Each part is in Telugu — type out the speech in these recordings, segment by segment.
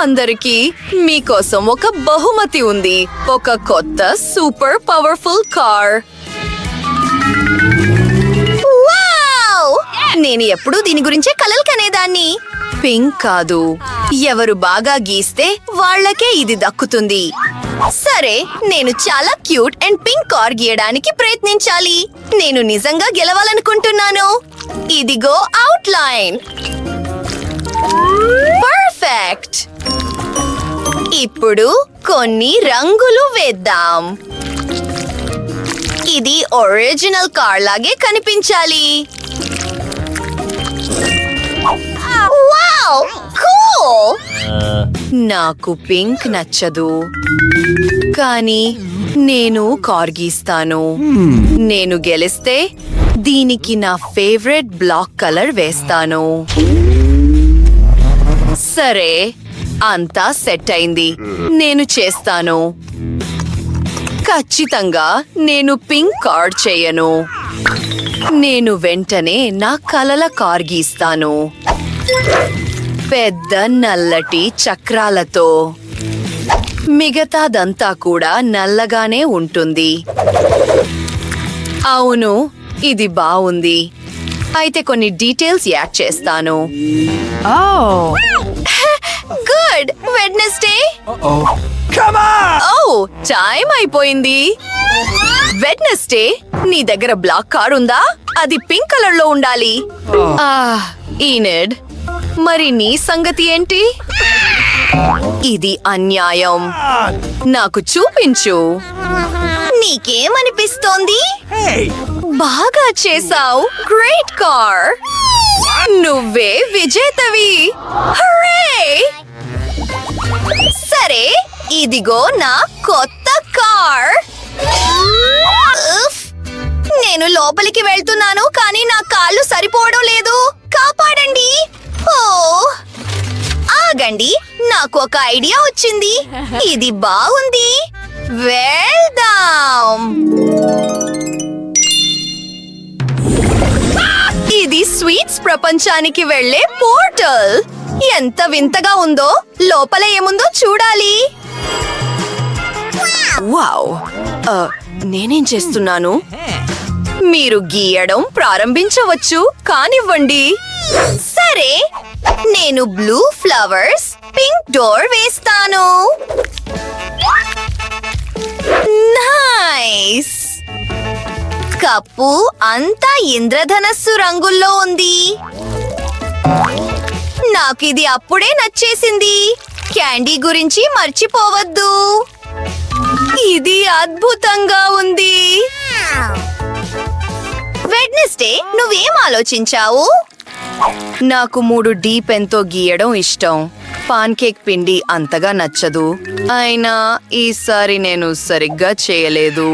అందరికీ మీకోసం ఒక బహుమతి ఉంది. ఒక కొత్త సూపర్ పవర్ఫుల్ కార్. వావ్! నేను ఎప్పుడూ దీని గురించే కలలు కనేదాన్ని. పింక్ కాదు, ఎవరు బాగా గీస్తే వాళ్ళకే ఇది దక్కుతుంది. సరే, నేను చాలా క్యూట్ అండ్ పింక్ కార్ గీయడానికి ప్రయత్నించాలి. నేను నిజంగా గెలవాలనుకుంటున్నాను. ఇదిగో అవుట్లైన్. పర్ఫెక్ట్. ఇప్పుడు కొన్ని రంగులు వేద్దాం. ఇది ఒరిజినల్ కార్ లాగే కనిపించాలి. వావ్! కూల్! నాకు పింక్ నచ్చదు, కానీ నేను కార్ గీస్తాను. నేను గెలిస్తే దీనికి నా ఫేవరెట్ బ్లాక్ కలర్ వేస్తాను. సరే, అంతా సెట్ అయింది. నేను చేస్తాను. ఖచ్చితంగా నేను పింక్ కార్ చేయను. నేను వెంటనే నా కలల కార్ గీస్తాను. పెద్ద నల్లటి చక్రాలతో. మిగతాదంతా కూడా నల్లగానే ఉంటుంది. అవును, ఇది బాగుంది. అయితే కొన్ని డీటెయిల్స్ యాడ్ చేస్తాను. గుడ్. వెడ్నెస్డే. ఓ, టైం అయిపోయింది. వెడ్నెస్డే, నీ దగ్గర బ్లాక్ కార్ ఉందా? అది పింక్ కలర్ లో ఉండాలి. ఈనెడ్, మరి నీ సంగతి ఏంటి? ఇది అన్యాయం. నాకు చూపించు. నీకేమనిపిస్తోంది? బాగా చేసావు. Great car. నువ్వే విజేతవి. హర్రే! సరే, ఇదిగో నా కొత్త కార్. ఉఫ్! నేను లోపలికి వెళ్తున్నాను, కానీ నా కాళ్ళు సరిపోవడం లేదు. కాపాడండి. ఓ, ఆగండి, నాకు ఒక ఐడియా వచ్చింది. ఇది బాగుంది. వెళ్దాం. ఇది స్వీట్స్ ప్రపంచానికి వెళ్లే పోర్టల్. ఎంత వింతగా ఉందో. లోపల ఏముందో చూడాలి. వావ్! నేనేం చేస్తున్నాను? మీరు గీయడం ప్రారంభించవచ్చు. కానివ్వండి. సరే, నేను బ్లూ ఫ్లవర్స్, పింక్ డోర్ వేస్తాను. నైస్. కప్పు అంతా ఇంద్రధనస్సు రంగుల్లో ఉంది. నాకు ఇది అప్పుడే నచ్చేసింది. క్యాండీ గురించి మర్చిపోవద్దు. ఇది అద్భుతంగా ఉంది. వెడ్నెస్డే, నువ్వేం ఆలోచించావు? నాకు 3D పెన్తో గీయడం ఇష్టం. పాన్ కేక్ పిండి అంతగా నచ్చదు. అయినా ఈసారి నేను సరిగ్గా చేయలేదు.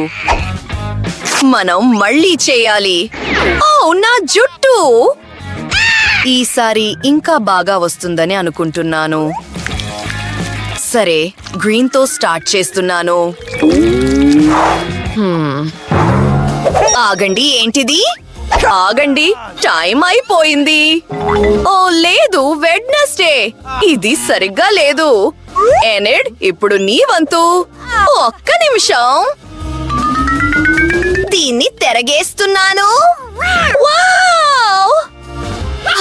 మనం మళ్ళీ చేయాలి. ఓ, నా జుట్టు! ఈసారి ఇంకా బాగా వస్తుందని అనుకుంటున్నాను. సరే, గ్రీన్ తో స్టార్ట్ చేస్తున్నాను. ఆగండి, ఏంటిది? ఆగండి, టైం అయిపోయింది. ఓ లేదు, వెడ్నెస్డే. ఇది సరిగ్గా లేదు. ఎనెడ్, ఇప్పుడు నీ వంతు. ఒక్క నిమిషం. దీన్ని తిరగేస్తున్నాను. వావ్!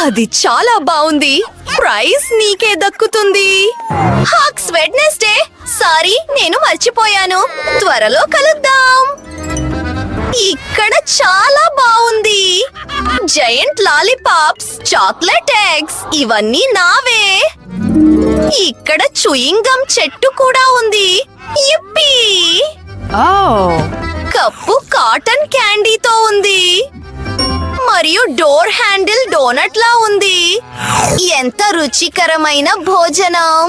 అది చాలా బాగుంది. ప్రైజ్ నీకే దక్కుతుంది. హాక్స్ వెడ్నెస్డే. సారీ, నేను మర్చిపోయాను. త్వరలో కలుద్దాం. ఇక్కడ చాలా బాగుంది. జయంట్ లాలీపాప్స్, చాక్లెట్ ఎగ్స్, ఇవన్నీ నావే. ఇక్కడ చూయింగ్ గమ్ చెట్టు కూడా ఉంది. యిప్పీ! కప్పు కాటన్ క్యాండీతో ఉంది. మరియు డోర్ హ్యాండిల్ డోనట్ లా ఉంది. ఎంత రుచికరమైన భోజనం.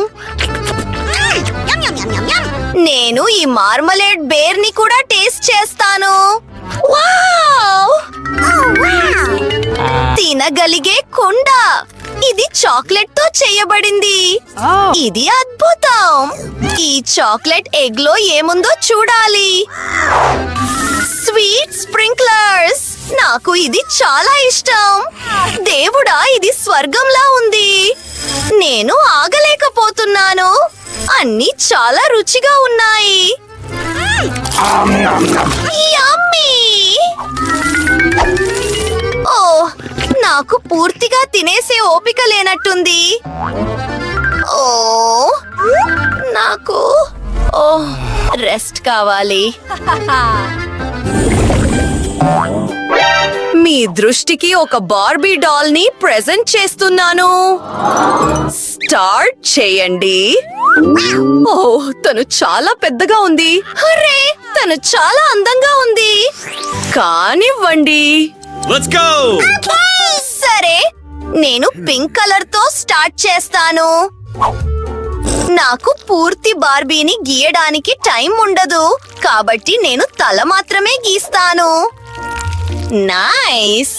నేను ఈ మార్మలేడ్ బేర్ ని కూడా టేస్ట్ చేస్తాను. వావ్! తినగలిగే కుండ. ఇది చాక్లెట్ తో చేయబడింది. ఇది అద్భుతం. ఈ చాక్లెట్ ఎగ్ లో ఏముందో చూడాలి. Sweet sprinklers. నాకు ఇది చాలా ఇష్టం. దేవుడా, ఇది స్వర్గంలా ఉంది. నేను ఆగలేకపోతున్నాను. అన్నీ చాలా రుచిగా ఉన్నాయి. యమ్మీ! ఓ, నాకు పూర్తిగా తినేసే ఓపిక లేనట్టుంది. ఓ, నాకు రెస్ట్ కావాలి. మీ దృష్టికి ఒక బార్బీ డాల్ ని ప్రెజెంట్ చేస్తున్నాను. స్టార్ట్ చేయండి. ఓ, తను చాలా పెద్దగా ఉంది. హర్రే, తను చాలా అందంగా ఉంది. కానివ్వండి. Let's go! సరే, నేను పింక్ కలర్ తో స్టార్ట్ చేస్తాను. నాకు పూర్తి బార్బీని గీయడానికి టైం ఉండదు, కాబట్టి నేను తల మాత్రమే గీస్తాను. నైస్.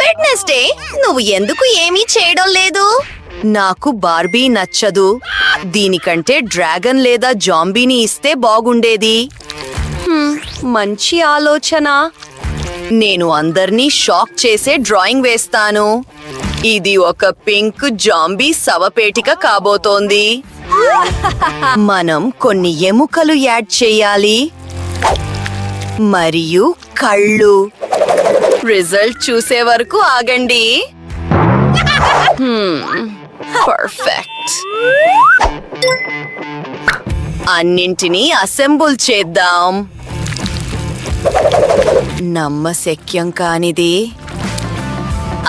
వెడ్నెస్డే, నువ్వు ఎందుకు ఏమీ చేయడం లేదు? నాకు బార్బీ నచ్చదు. దీనికంటే డ్రాగన్ లేదా జాంబీని ఇస్తే బాగుండేది. మంచి ఆలోచన. నేను అందర్నీ షాక్ చేసే డ్రాయింగ్ వేస్తాను. ఇది ఒక పింక్ జాంబీ శవపేటిక కాబోతోంది. మనం కొన్ని ఎముకలు యాడ్ చేయాలి మరియు కళ్ళు. రిజల్ట్ చూసే వరకు ఆగండి. పర్ఫెక్ట్. అన్నింటినీ అసెంబుల్ చేద్దాం. నమ్మశక్యం కానిది.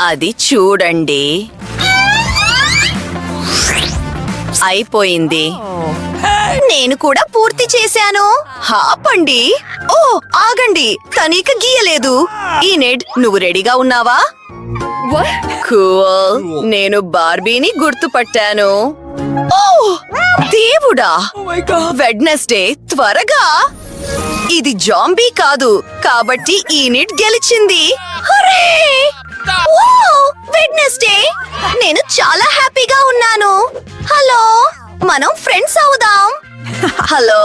అది చూడండి. అయిపోయింది. నేను కూడా పూర్తి చేశాను. ఆపండి. ఓ, ఆగండి. తనీక గీయలేదు. ఈనెడ్, నువ్వు రెడీగా ఉన్నావా? కూల్. నేను బార్బీని గుర్తుపట్టాను. ఓ దేవుడా! వెడ్నెస్డే, త్వరగా. ఇది జాంబీ కాదు, కాబట్టి ఈనిట్ గెలిచింది. హుర్రే! ఓ, వెడ్నెస్డే, నేను చాలా హ్యాపీగా ఉన్నాను. హలో, మనం ఫ్రెండ్స్ అవుదాం. హలో,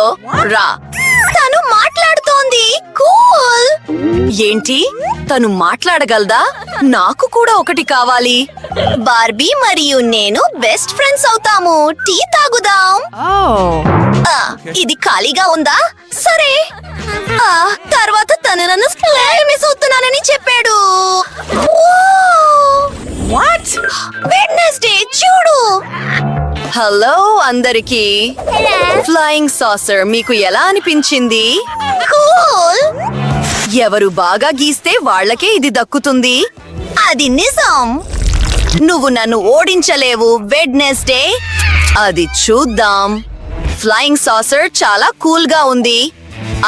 రా. తను మాట్లాడుతోంది. కూల్. ఏంటి, తను మాట్లాడగలదా? నాకు కూడా ఒకటి కావాలి. బార్బీ మరియు నేను బెస్ట్ ఫ్రెండ్స్ అవుతాము. టీ తాగుదాం. ఇది ఖాళీగా ఉందా? సరే. తర్వాత తను నన్ను మిస్ అవుతున్నానని చెప్పాడు. వెడ్నెస్డే, చూడు. హలో అందరికి. ఫ్లయింగ్ సాసర్ మీకు ఎలా అనిపించింది? కూల్. ఎవరు బాగా గీస్తే వాళ్ళకే ఇది దక్కుతుంది. అది నిజం. నువ్వు నన్ను ఓడించలేవు, వెడ్నెస్డే. అది చూద్దాం. ఫ్లయింగ్ సాసర్ చాలా కూల్ గా ఉంది.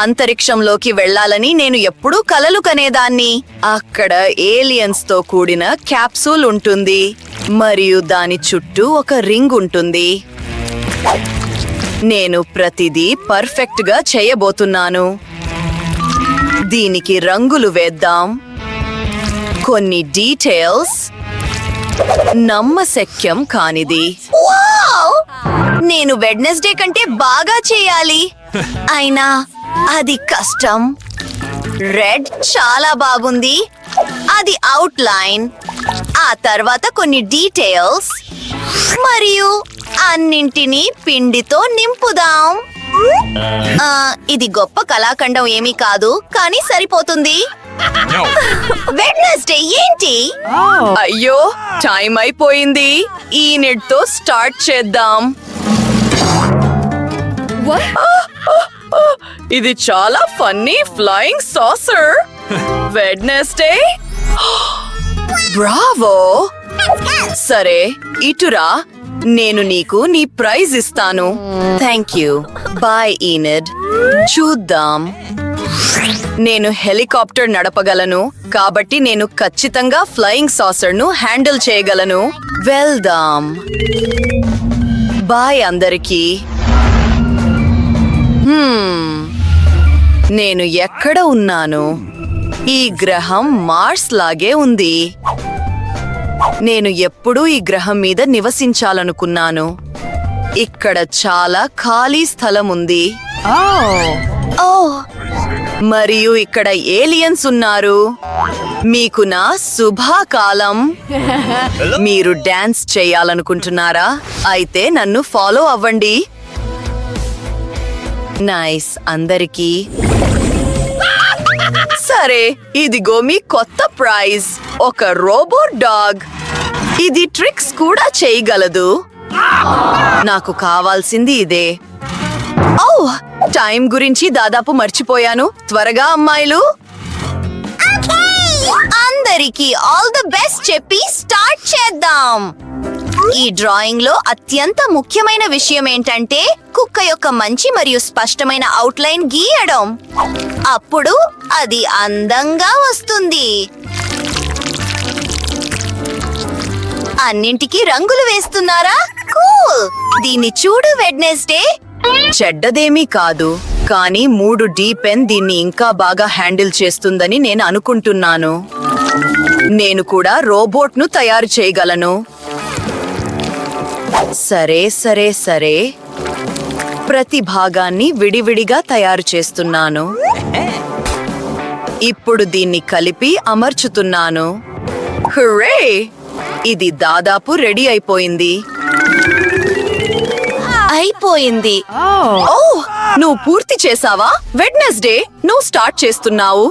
అంతరిక్షంలోకి వెళ్ళాలని నేను ఎప్పుడూ కలలు కనేదాన్ని. అక్కడ ఏలియన్స్ తో కూడిన క్యాప్సూల్ ఉంటుంది మరియు దాని చుట్టూ ఒక రింగ్ ఉంటుంది. నేను ప్రతిదీ పర్ఫెక్ట్ గా చేయబోతున్నాను. దీనికి రంగులు వేద్దాం. కొన్ని డీటెయిల్స్. నమ్మశక్యం కానిది. నేను వెడ్నెస్డే కంటే బాగా చేయాలి. అయినా అది కష్టం. రెడ్ చాలా బాగుంది. అది అవుట్ లైన్. ఆ తర్వాత కొన్ని డీటెయిల్స్ మరియు అన్నింటినీ పిండితో నింపుదాం. ఇది గొప్ప కళాఖండం ఏమీ కాదు, కానీ సరిపోతుంది. వెడ్నెస్డే ఏంటి? అయ్యో, టైం అయిపోయింది. ఈ నెట్ తో స్టార్ట్ చేద్దాం. ఇది చాలా funny flying saucer. Wednesday, Bravo. సరే, ఇటురా. నేను నీకు నీ ప్రైజ్ ఇస్తాను. Thank you. బాయ్ ఈనెడ్. చూద్దాం. నేను హెలికాప్టర్ నడపగలను, కాబట్టి నేను ఖచ్చితంగా ఫ్లయింగ్ సాసర్ ను హ్యాండిల్ చేయగలను. వెళ్దాం. బాయ్ అందరికీ. నేను ఎక్కడ ఉన్నాను? ఈ గ్రహం మార్స్ లాగే ఉంది. నేను ఎప్పుడూ ఈ గ్రహం మీద నివసించాలనుకున్నాను. ఇక్కడ చాలా ఖాళీ స్థలం ఉంది. ఓ మరియు ఇక్కడ ఏలియన్స్ ఉన్నారు. మీకు నా శుభాకాలం. మీరు డాన్స్ చేయాలనుకుంటున్నారా? అయితే నన్ను ఫాలో అవ్వండి. నైస్ అందరికీ. సరే, ఇదిగో మీ కొత్త ప్రైజ్, ఒక రోబోట్ డాగ్. ఇది ట్రిక్స్ కూడా చేయగలదు. నాకు కావాల్సింది ఇదే. ఓ టైం గురించి దాదాపు మర్చిపోయాను. త్వరగా అమ్మాయిలు. అందరికీ ఆల్ ది బెస్ట్ చెప్పి స్టార్ట్ చేద్దాం. ఈ డ్రాయింగ్ లో అత్యంత ముఖ్యమైన విషయం ఏంటంటే కుక్క యొక్క మంచి మరియు స్పష్టమైన అవుట్లైన్ గీయడం. అప్పుడు అది అందంగా వస్తుంది. అన్నింటికీ రంగులు వేస్తున్నారా? కూల్. దీన్ని చూడు వెడ్నెస్డే. చెడ్డదేమీ కాదు, కానీ 3D పెన్ దీన్ని ఇంకా బాగా హ్యాండిల్ చేస్తుందని నేను అనుకుంటున్నాను. నేను కూడా రోబోట్ ను తయారు చేయగలను. సరే సరే సరే, ప్రతి భాగాన్ని విడివిడిగా తయారు చేస్తున్నాను. ఇప్పుడు దీన్ని కలిపి అమర్చుతున్నాను. హుర్రే! ఇది దాదాపు రెడీ అయిపోయింది. ఓ నువ్వు పూర్తి చేసావా? వెడ్నెస్డే, నువ్వు స్టార్ట్ చేస్తున్నావు.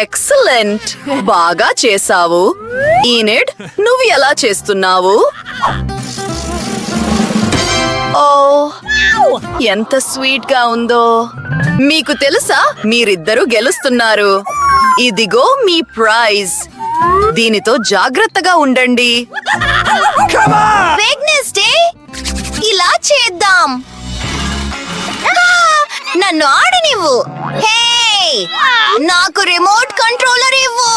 ఎక్సలెంట్, బాగా చేసావు. ఈనెడ్, నువ్వు ఎలా చేస్తున్నావు? ఓ ఎంత స్వీట్ గా ఉందో. మీకు తెలుసా, మీరిద్దరూ గెలుస్తున్నారు. ఇదిగో మీ ప్రైజ్. దీనితో జాగ్రత్తగా ఉండండి. వెడ్నెస్డే, ఇలా చేద్దాం. నన్ను ఆడనివ్వు. హే, నాకు రిమోట్ కంట్రోలర్ ఇవ్వు.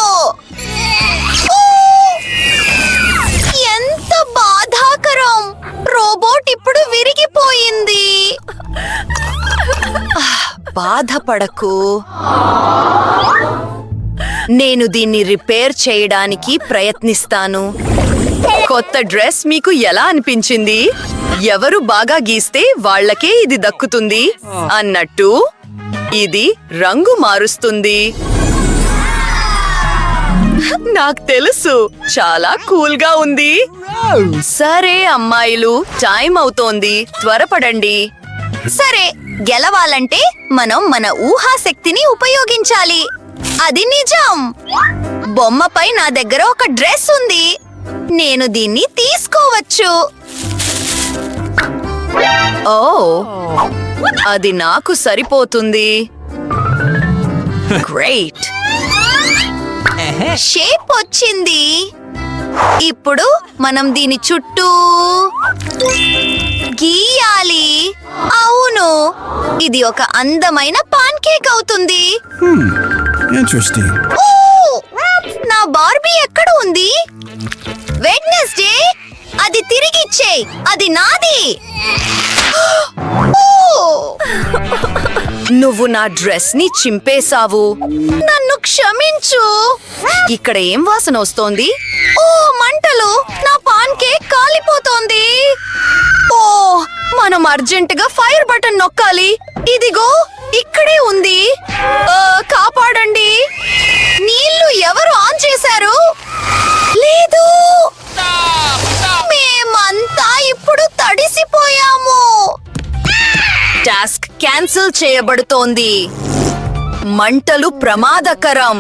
ఎంత బాధాకరం. రోబోట్ ఇప్పుడు విరిగిపోయింది. బాధపడకు, నేను దీన్ని రిపేర్ చేయడానికి ప్రయత్నిస్తాను. కొత్త డ్రెస్ మీకు ఎలా అనిపించింది? ఎవరు బాగా గీస్తే వాళ్ళకే ఇది దక్కుతుంది అన్నట్టు ఇది రంగు మారుస్తుంది. నాకు తెలుసు, చాలా కూల్ గా ఉంది. సరే అమ్మాయిలు, టైం అవుతోంది, త్వరపడండి. సరే, గెలవాలంటే మనం మన ఊహాశక్తిని ఉపయోగించాలి. అది నిజం. బొమ్మపై నా దగ్గర ఒక డ్రెస్ ఉంది. నేను దీన్ని తీసుకోవచ్చు. ఓ అది నాకు సరిపోతుంది. గ్రేట్, షేప్ వచ్చింది. ఇప్పుడు మనం దీని చుట్టూ గీయాలి. అవును, ఇది ఒక అందమైన పాన్ కేక్ అవుతుంది. Interesting. ఓ, నా బార్బీ ఎక్కడ ఉంది? వెడ్నెస్డే, అది తిరిగిచ్చేయ్. అది నాది. నువ్వు నా డ్రెస్ ని చింపేశావు. నన్ను క్షమించు. ఇక్కడ ఏం వాసన వస్తోంది? ఓ మంటలు, నా పాన్ కేక్ కాలిపోతోంది. ఓ మనం అర్జెంటుగా ఫైర్ బటన్ నొక్కాలి. ఇదిగో ఇక్కడే ఉంది. కాపాడండి. నీళ్లు ఎవరు ఆన్ చేశారు? లేదు, మేమంతా ఇప్పుడు తడిసిపోయాము. టాస్క్ క్యాన్సిల్ చేయబడుతోంది. మంటలు ప్రమాదకరం.